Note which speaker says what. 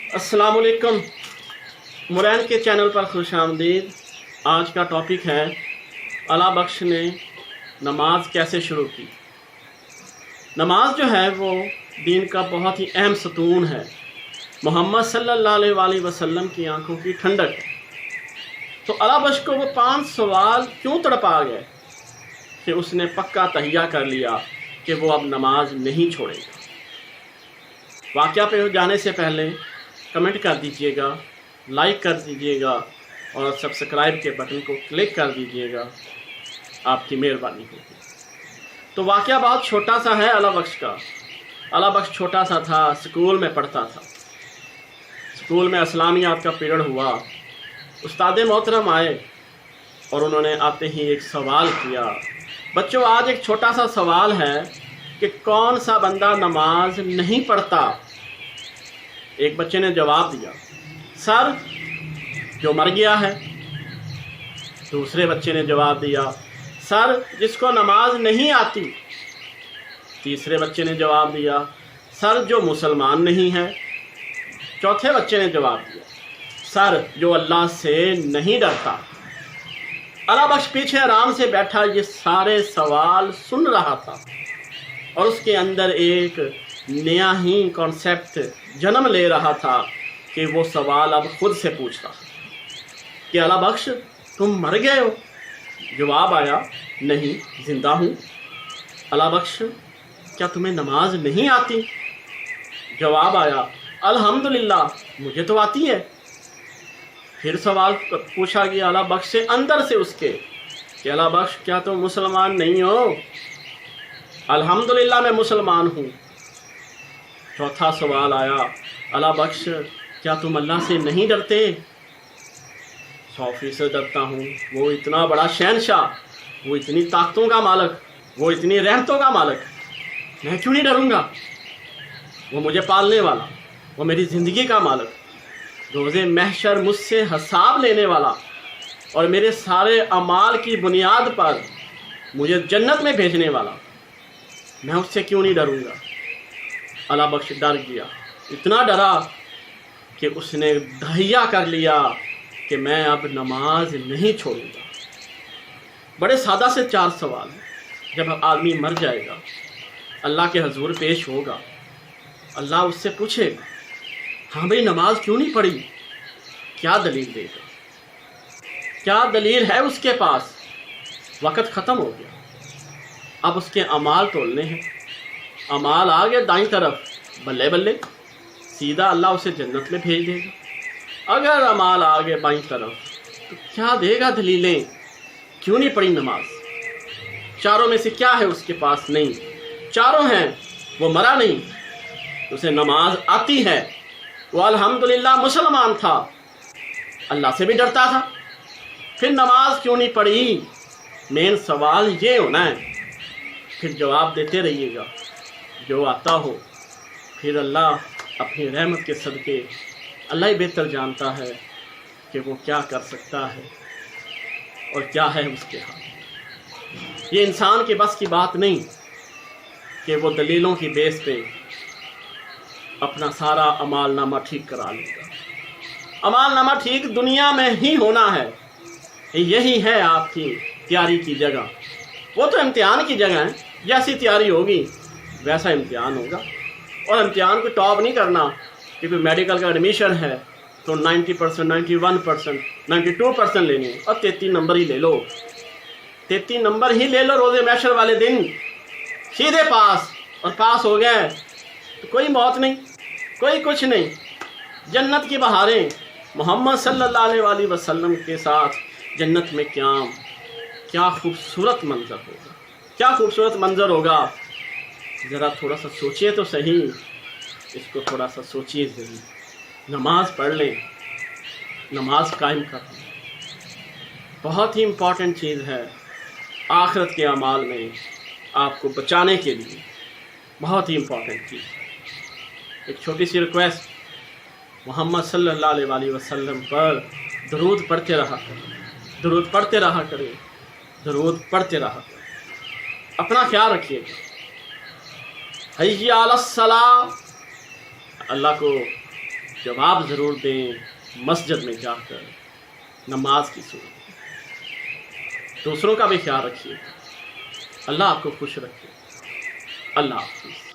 Speaker 1: अस्सलाम वालेकुम। मुरैन के चैनल पर खुश आमदीद। आज का टॉपिक है अला बख्श ने नमाज कैसे शुरू की। नमाज जो है वो दीन का बहुत ही अहम सतून है। मोहम्मद सल्लल्लाहु अलैहि वसल्लम की आंखों की ठंडक है। तो अला बख्श को वो 5 सवाल क्यों तड़पा गए कि उसने पक्का तहिया कर लिया कि वो अब नमाज नहीं छोड़ेगा। वाक़या पे जाने से पहले कमेंट कर दीजिएगा, लाइक कर दीजिएगा और सब्सक्राइब के बटन को क्लिक कर दीजिएगा, आपकी मेहरबानी होगी। तो वाक़या बहुत छोटा सा है अला बख्श का। अला बख्श छोटा सा था, स्कूल में पढ़ता था। स्कूल में इस्लामियात का पीरियड हुआ। उस्ताद मोहतरम आए और उन्होंने आते ही एक सवाल किया। बच्चों, आज एक छोटा सा सवाल है कि कौन सा बंदा नमाज नहीं पढ़ता। एक बच्चे ने जवाब दिया, सर जो मर गया है। दूसरे बच्चे ने जवाब दिया, सर जिसको नमाज नहीं आती। तीसरे बच्चे ने जवाब दिया, सर जो मुसलमान नहीं है। चौथे बच्चे ने जवाब दिया, सर जो अल्लाह से नहीं डरता। अला बख्श पीछे आराम से बैठा ये सारे सवाल सुन रहा था और उसके अंदर एक नया ही कॉन्सेप्ट जन्म ले रहा था कि वो सवाल अब खुद से पूछ रहा कि अला बख्श तुम मर गए हो। जवाब आया, नहीं ज़िंदा हूँ। अला बख्श क्या तुम्हें नमाज नहीं आती। जवाब आया, अल्हम्दुलिल्लाह मुझे तो आती है। फिर सवाल पूछा गया अला बख्श से अंदर से उसके कि अला बख्श क्या तुम मुसलमान नहीं हो। अल्हम्दुलिल्लाह मैं मुसलमान हूँ। चौथा सवाल आया, अला बख्श क्या तुम अल्लाह से नहीं डरते। 100% डरता हूँ। वो इतना बड़ा शहनशाह, वो इतनी ताकतों का मालिक, वो इतनी रहमतों का मालिक, मैं क्यों नहीं डरूँगा। वो मुझे पालने वाला, वो मेरी ज़िंदगी का मालिक, रोज़े महशर मुझसे हिसाब लेने वाला और मेरे सारे अमाल की बुनियाद पर मुझे जन्नत में भेजने वाला, मैं उससे क्यों नहीं डरूँगा। अला बख्श डर गया। इतना डरा कि उसने दहिया कर लिया कि मैं अब नमाज नहीं छोड़ूंगा। बड़े सादा से 4 सवाल हैं। जब आदमी मर जाएगा, अल्लाह के हजूर पेश होगा, अल्लाह उससे पूछेगा, हाँ भाई नमाज क्यों नहीं पढ़ी। क्या दलील देगा, क्या दलील है उसके पास। वक़्त ख़त्म हो गया। अब उसके अमाल तोलने हैं। अमाल आ गए दाईं तरफ, बल्ले बल्ले, सीधा अल्लाह उसे जन्नत में भेज देगा। अगर अमाल आ गए बाईं तरफ तो क्या देगा दलीलें, क्यों नहीं पढ़ी नमाज। चारों में से क्या है उसके पास, नहीं। चारों हैं, वो मरा नहीं, उसे नमाज आती है, वो अल्हम्दुलिल्लाह मुसलमान था, अल्लाह से भी डरता था, फिर नमाज क्यों नहीं पढ़ी। मेन सवाल ये होना है। फिर जवाब देते रहिएगा, जो आता हो। फिर अल्लाह अपनी रहमत के सदके, अल्लाह ही बेहतर जानता है कि वो क्या कर सकता है और क्या है उसके हाथ। ये इंसान के बस की बात नहीं कि वो दलीलों की बेस पे अपना सारा अमाल नामा ठीक करा लेगा। अमाल नामा ठीक दुनिया में ही होना है। यही है आपकी तैयारी की जगह। वो तो इम्तिहान की जगह है। जैसी तैयारी होगी वैसा इम्तिहान होगा। और इम्तिहान को टॉप नहीं करना कि कोई मेडिकल का एडमिशन है तो 90%, 91%, 92% लेने हैं और 33 नंबर ही ले लो। 33 नंबर ही ले लो रोज़े महशर वाले दिन, सीधे पास। और पास हो गए तो कोई मौत नहीं, कोई कुछ नहीं। जन्नत की बहारें, मोहम्मद सल्लल्लाहु अलैहि वसल्लम के साथ जन्नत में क़याम। क्या खूबसूरत मंजर होगा, क्या खूबसूरत मंजर होगा। ज़रा थोड़ा सा सोचिए तो सही, इसको थोड़ा सा सोचिए ज़रूर। नमाज पढ़ लें, नमाज कायम कर लें। बहुत ही इम्पॉर्टेंट चीज़ है आखिरत के अमाल में आपको बचाने के लिए। बहुत ही इम्पॉर्टेंट चीज़। एक छोटी सी रिक्वेस्ट, मोहम्मद सल्लल्लाहु अलैहि वसल्लम पर दरूद पढ़ते रहा करें, दरूद पढ़ते रहा करें, दरूद पढ़ते रहा करें। अपना ख्याल रखिएगा। हय्या अलस्सलाह, अल्लाह को جواب ضرور دیں مسجد میں جا کر نماز کی صورت۔ دوسروں کا بھی خیال رکھیے، اللہ آپ کو خوش رکھے۔ اللہ حافظ۔